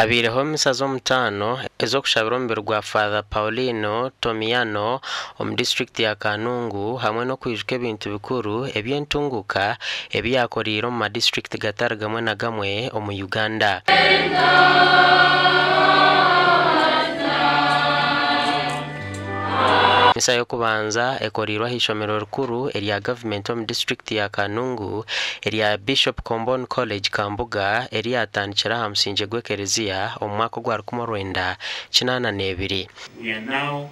habireho misa zo mutano ezo kushabirombero rwa Father Paolino Tomaino mu district ya Kanungu hamwe no kwijuka ibintu bikuru eby'entunguuka ebyakoriro mu district gatari gamwe na gamwe mu Uganda. Misa yo kubanza ekorirwa hishomero rukuru erya government mu district ya Kanungu erya Bishop Combon College Kambuga erya atandikira hamusinje gwekerezia omwaka gwa 1982. We are now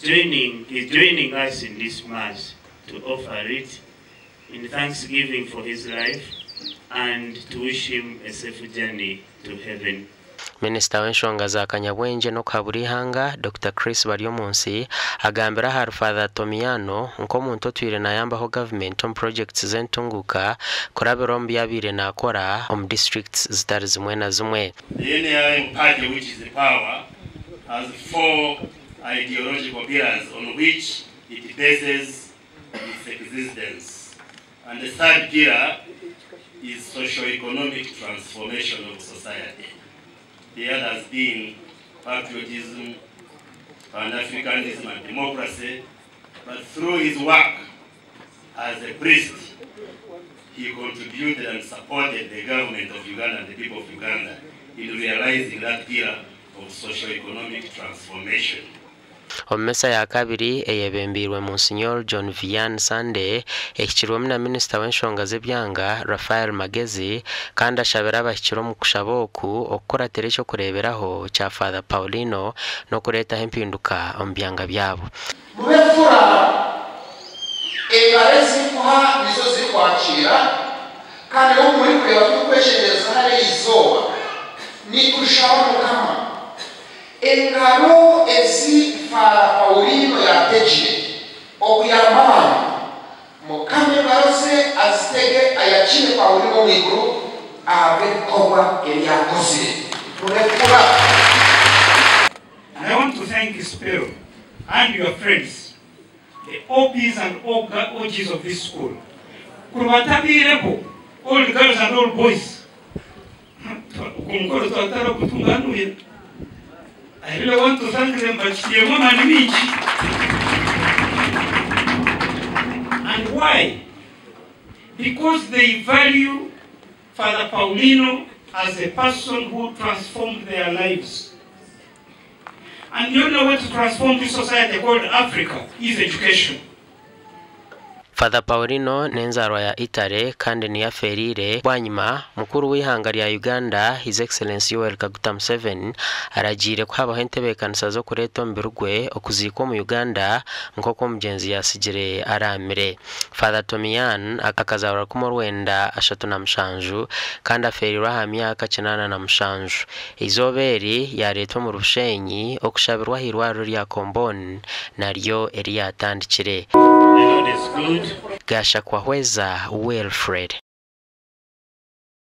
joining us in this mass to offer it in thanksgiving for his life and to wish him a safe journey to heaven. Minister w'enshonga za Kanyabwenje no Kaburihanga Dr. Chris Baryomunsi agambira har Father Tomaino nko muntu twire nayambaho government on projects z'entunguuka korabirombi yabire nakora on districts zitari zimwe na zimwe. The NRM party, which is the power, has 4 ideological pillars on which it bases its existence, and the third pillar is socio-economic transformation of society. The others being patriotism, Pan-Africanism and democracy. But through his work as a priest, he contributed and supported the government of Uganda and the people of Uganda in realizing that pillar of socio-economic transformation. Omesa ya kabiri eyebembirwe Monsignor John Vian Sande ekirwa na Minister w'enshonga z'ebyanga Raphael Magezi kandi ashabira abakiro mu kushaboku okora terecho kureberaho cha Father Paolino no kureta impinduka ombyanga byabo. Mubefura egarezi kuha nizo zikwakira kandi omuri kureba tukweshereza hari izoba ni kushaba mukama engaro ezi Father Paolino yateje okuyamama mukame barose azitege ayakine Paolino mwiguru abe kobwa eliyakoze mubefura. I want to thank his parents and your friends, the OPs and OGs of this school. Kurubatabireko, all girls and all boys. I really want to thank them, but they won't meet. And why? Because they value Father Paolino as a person who transformed their lives. And the only way to transform this society called Africa is education. Father Paolino nenzarwa ya Itare kandi ni yaferire bwanyuma mukuru w'ihanga rya Uganda His Excellency Yoweri Kaguta Museveni aragire kwaba hentebekanisa zo kureto mbirugwe okuziko mu Uganda nkoko mugenzi yasigire aramire. Father Tomaino akazawara ku Rwanda 37 kandi aferirwa ha myaka 87 izoberi yaretwa mu Rushenyi okushabirwa hirwaro rya Combon naryo eri yatandikire. The Lord is good. Gasha kwa Hweza Wilfred.